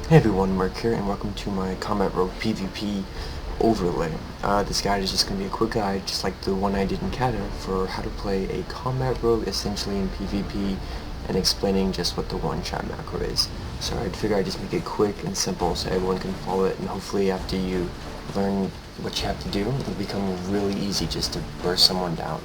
Hey everyone, Mark here, and welcome to my Combat Rogue PvP overlay. This guide is just going to be a quick guide, just like the one I did in Kata, for how to play a Combat Rogue essentially in PvP, and explaining just what the one-shot macro is. So I figured I'd just make it quick and simple so everyone can follow it, and hopefully after you learn what you have to do, it'll become really easy just to burst someone down.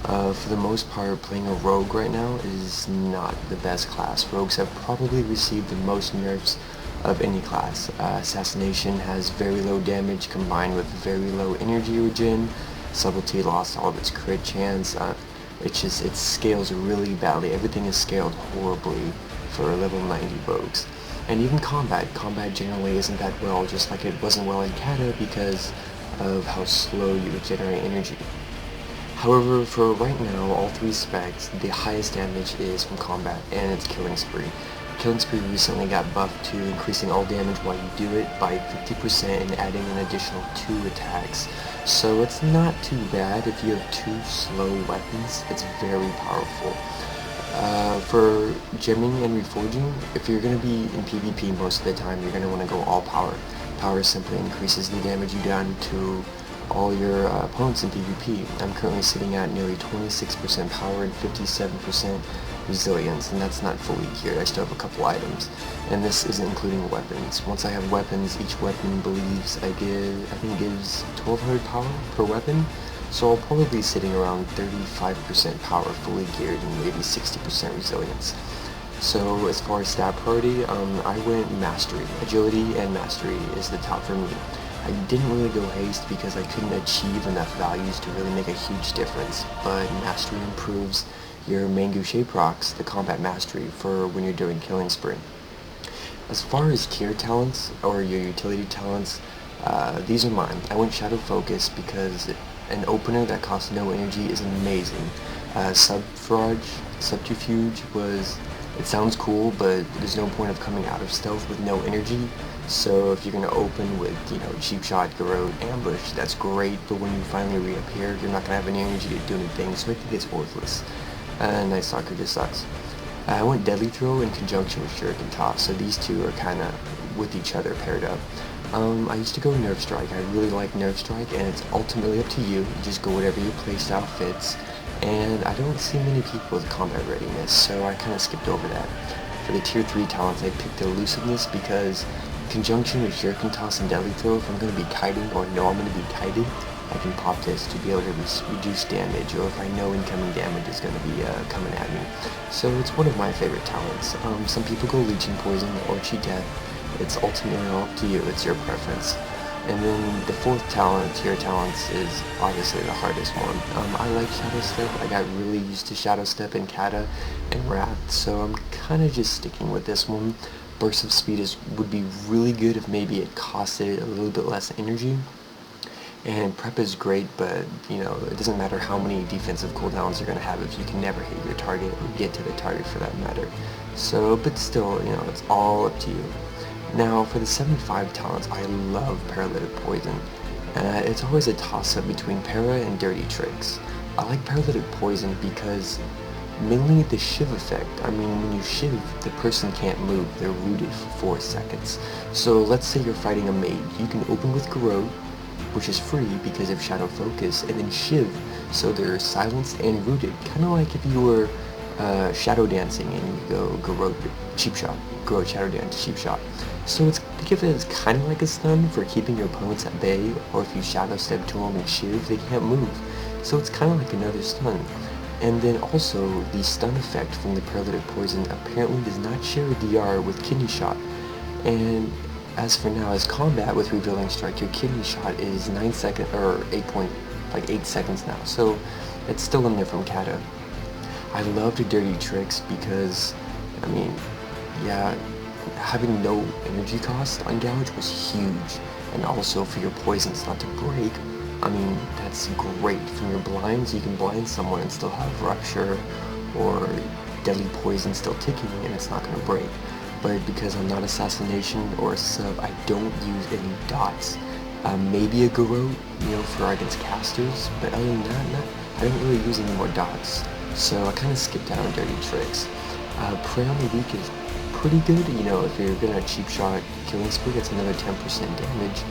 For the most part, playing a rogue right now is not the best class. Rogues have probably received the most nerfs of any class. Assassination has very low damage combined with very low energy regen. Subtlety lost all of its crit chance. It scales really badly. Everything is scaled horribly for level 90 rogues. And even combat generally isn't that well, just like it wasn't well in Kata because of how slow you regenerate energy. However, for right now, all three specs, the highest damage is from combat, and it's Killing Spree. Killing Spree recently got buffed to increasing all damage while you do it by 50% and adding an additional 2 attacks. So it's not too bad if you have 2 slow weapons, it's very powerful. For gemming and reforging, if you're going to be in PvP most of the time, you're going to want to go all power. Power simply increases the damage you done to all your opponents in PvP. I'm currently sitting at nearly 26% power and 57% resilience, and that's not fully geared. I still have a couple items, and this isn't including weapons. Once I have weapons, each weapon believes I think gives 1200 power per weapon, so I'll probably be sitting around 35% power fully geared and maybe 60% resilience. So as far as stat priority, I went Mastery. Agility and Mastery is the top for me. I didn't really go Haste because I couldn't achieve enough values to really make a huge difference, but Mastery improves your Mangu Shape procs, the Combat Mastery, for when you're doing Killing Spree. As far as tier talents, or your utility talents, these are mine. I went Shadow Focus because an opener that costs no energy is amazing. Subterfuge it sounds cool, but there's no point of coming out of stealth with no energy. So if you're going to open with, Cheap Shot, Garrote, Ambush, that's great, but when you finally reappear, you're not going to have any energy to do anything, so I think it's worthless. Night Stalker just sucks. I went Deadly Throw in conjunction with Shuriken Toss, so these two are kind of with each other paired up. I used to go Nerve Strike. I really like Nerve Strike, and it's ultimately up to you. You just go whatever your playstyle fits, and I don't see many people with combat readiness, so I kind of skipped over that. For the tier 3 talents, I picked Elusiveness because in conjunction with Shuriken Toss and Deadly Throw, if I'm going to be kiting or know I'm going to be kited, I can pop this to be able to reduce damage, or if I know incoming damage is going to be coming at me. So it's one of my favorite talents. Some people go Leeching Poison or Cheat Death. It's ultimately all up to you, it's your preference. And then the 4th talent, tier talents, is obviously the hardest one. I like Shadow Step. I got really used to Shadow Step in Kata and Wrath, so I'm kind of just sticking with this one. Burst of Speed would be really good if maybe it costed a little bit less energy. And Prep is great, but, it doesn't matter how many defensive cooldowns you're going to have if you can never hit your target or get to the target for that matter. So, but still, it's all up to you. Now, for the 75 talents, I love Paralytic Poison. It's always a toss-up between Para and Dirty Tricks. I like Paralytic Poison because mainly the Shiv effect. I mean, when you Shiv, the person can't move. They're rooted for 4 seconds. So let's say you're fighting a mage. You can open with Garrote, which is free because of Shadow Focus, and then Shiv, so they're silenced and rooted. Kind of like if you were Shadow Dancing and you go Garrote, Cheap Shot, Garrote, Shadow Dance, Cheap Shot. So think of it as kind of like a stun for keeping your opponents at bay, or if you Shadow Step to them and Shiv, they can't move. So it's kind of like another stun. And then also, the stun effect from the Paralytic Poison apparently does not share a DR with Kidney Shot. And as for now, as combat with Revealing Strike, your Kidney Shot is 9 seconds, or 8 seconds now, so it's still in there from Kata. I love the Dirty Tricks because, having no energy cost on Gouge was huge, and also for your poisons not to break, that's great. From your blinds, you can blind someone and still have Rupture or Deadly Poison still ticking, and it's not going to break. But because I'm not Assassination or a sub, I don't use any dots. Maybe a Garrote, for against casters, but other than that, I don't really use any more dots. So I kind of skipped out on Dirty Tricks. Prey on the Weak is pretty good. You know, if you're gonna cheap shot killing spree, it's another 10% damage.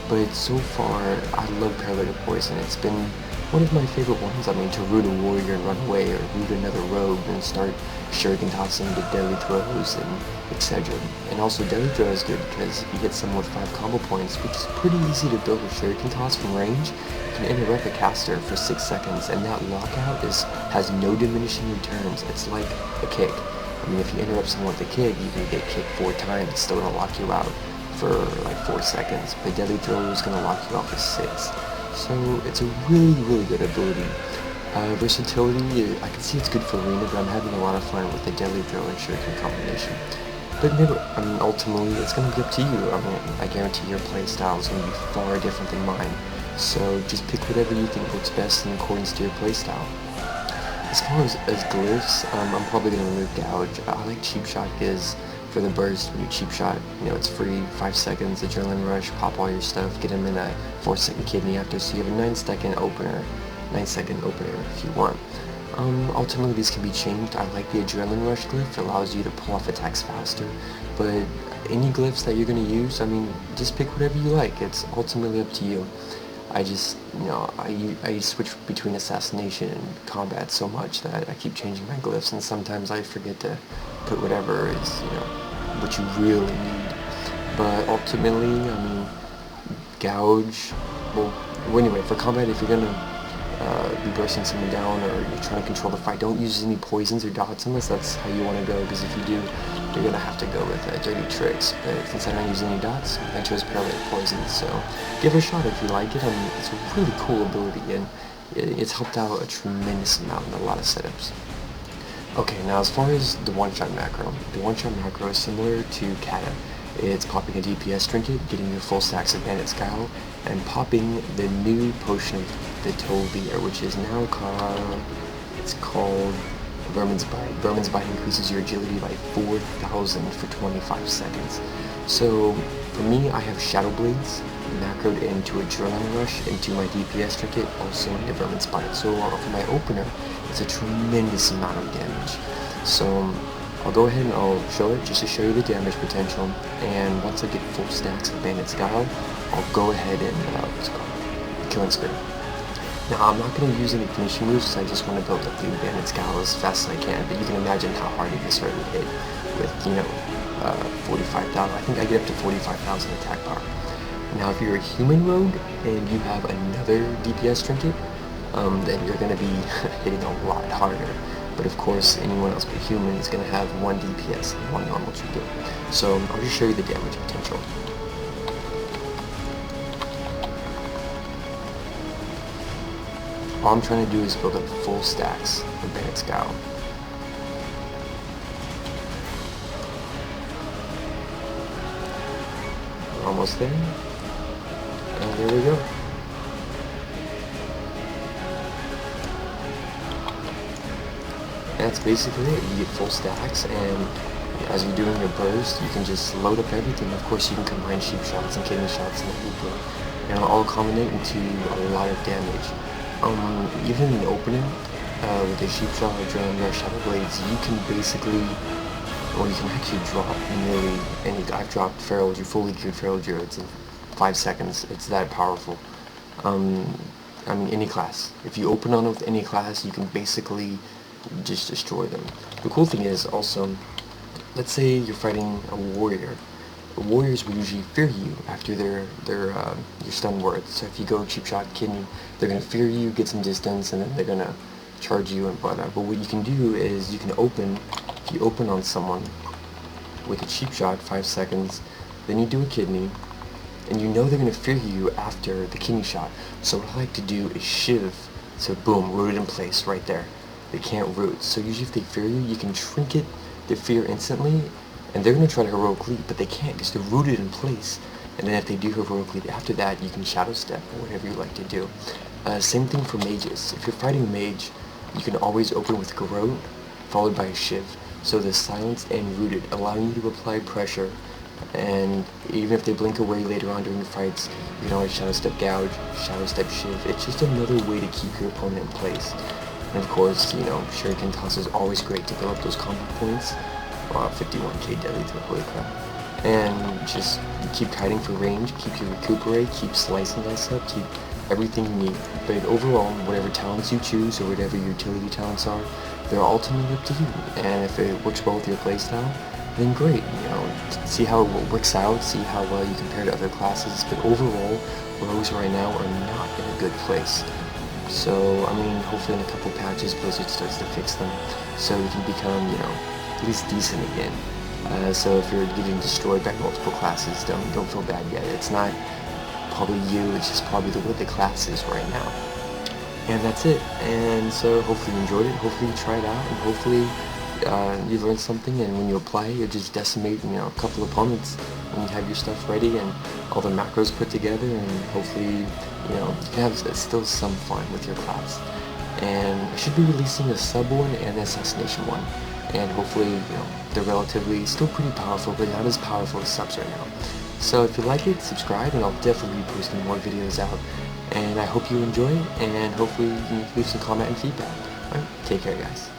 But so far, I love Paralytic Poison. It's been one of my favorite ones. I mean, to root a warrior and run away, or root another rogue and start shuriken tossing to deadly throws and etc. And also deadly throw is good because you hit someone with 5 combo points, which is pretty easy to build a shuriken toss from range. You can interrupt a caster for 6 seconds, and that lockout has no diminishing returns. It's like a kick. I mean, if you interrupt someone with a kick, you can get kicked 4 times. It's still gonna lock you out for like 4 seconds, but deadly throw is going to lock you out for 6. So it's a really good ability. Versatility, I can see it's good for arena, but I'm having a lot of fun with the deadly throw and shuriken combination. But never, I mean, ultimately, it's going to be up to you. I mean, I guarantee your playstyle is going to be far different than mine. So just pick whatever you think works best in accordance to your playstyle. As far as glyphs, I'm probably going to remove Gouge. I like Cheap Shot because for the burst, when you cheap shot, you know, it's free, 5 seconds, adrenaline rush, pop all your stuff, get them in a 4-second kidney after, so you have a 9-second opener if you want. Ultimately, these can be changed. I like the adrenaline rush glyph. It allows you to pull off attacks faster, but any glyphs that you're going to use, I mean, just pick whatever you like. It's ultimately up to you. I just, you know, I switch between assassination and combat so much that I keep changing my glyphs, and sometimes I forget to put whatever is, you know, what you really need. But ultimately, I mean, Gouge, well, anyway, for combat, if you're gonna be bursting someone down or you're trying to control the fight, don't use any poisons or dots unless that's how you want to go, because if you do, you're gonna have to go with dirty tricks. But since I don't use any dots, I chose Paralytic Poison, so give it a shot if you like it. I mean, it's a really cool ability, and it's helped out a tremendous amount in a lot of setups. Okay, now as far as the one-shot macro, is similar to Kata. It's popping a DPS trinket, getting your full stacks of Bandit Scowl, and popping the new potion of the Tovier, which is now called Vermin's Bite. Vermin's Bite increases your agility by 4,000 for 25 seconds. So for me, I have Shadow Blades macroed into Adrenaline Rush, into my DPS trinket, also into Vermin's Bite. So for my opener, it's a tremendous amount of damage. So I'll go ahead and I'll show it just to show you the damage potential, and once I get full stacks of Bandit Scowl, I'll go ahead and Killing Spree. Now I'm not going to use any finishing moves because I just want to build up the Bandit Scowl as fast as I can, but you can imagine how hard it gets ready to hit with, you know, 45,000, I think I get up to 45,000 attack power. Now if you're a human rogue and you have another DPS trinket, then you're going to be hitting a lot harder. But of course, anyone else but human is going to have 1 DPS and 1 normal trinket. So I'll just show you the damage potential. All I'm trying to do is build up full stacks of Bandit Scowl. We're almost there. And there we go. That's basically it. You get full stacks, and as you're doing your burst, you can just load up everything. Of course, you can combine sheep shots and kidney shots and everything, and it'll all culminate into a lot of damage. Even in the opening, with the sheep shot, adrenaline rush, shadow blades, you can basically, well, you can actually drop nearly any. I've dropped fully geared feral druids in 5 seconds. It's that powerful. I mean, any class. If you open on it with any class, you can basically just destroy them. The cool thing is also, let's say you're fighting a warrior. Warriors will usually fear you after your stun word. So if you go cheap shot kidney, they're gonna fear you, get some distance, and then they're gonna charge you and whatnot. But what you can do is you can open. If you open on someone with a cheap shot, 5 seconds, then you do a kidney, and you know they're gonna fear you after the kidney shot. So what I like to do is shiv. So boom, rooted in place right there. They can't root. So usually if they fear you, you can trinket their fear instantly, and they're going to try to heroic leap, but they can't because they're rooted in place. And then if they do heroic leap after that, you can shadow step or whatever you like to do. Same thing for mages. If you're fighting a mage, you can always open with Garrote, followed by a shiv. So they're silenced and rooted, allowing you to apply pressure. And even if they blink away later on during the fights, you can always shadow step gouge, shadow step shiv. It's just another way to keep your opponent in place. And of course, you know, shuriken toss is always great to build up those combo points. 51k deadly throw, holy crap. And just keep kiting for range, keep your recuperate, keep slicing dice up, keep everything you need. But overall, whatever talents you choose or whatever your utility talents are, they're ultimately up to you. And if it works well with your playstyle, then great. See how it works out, see how well you compare to other classes. But overall, rogues right now are not in a good place. So, I mean, hopefully in a couple patches, Blizzard starts to fix them, so you can become, at least decent again. So if you're getting destroyed by multiple classes, don't feel bad yet. It's not probably you, it's just probably the way the class is right now. And that's it. And so hopefully you enjoyed it, hopefully you try it out, and hopefully you learned something, and when you apply it, you just decimate, a couple opponents, and you have your stuff ready and all the macros put together, and hopefully, you can have still some fun with your class. And I should be releasing a sub one and an assassination one, and hopefully, they're relatively still pretty powerful, but not as powerful as subs right now. So if you like it, subscribe, and I'll definitely be posting more videos out. And I hope you enjoy it, and hopefully you can leave some comment and feedback. Alright, take care, guys.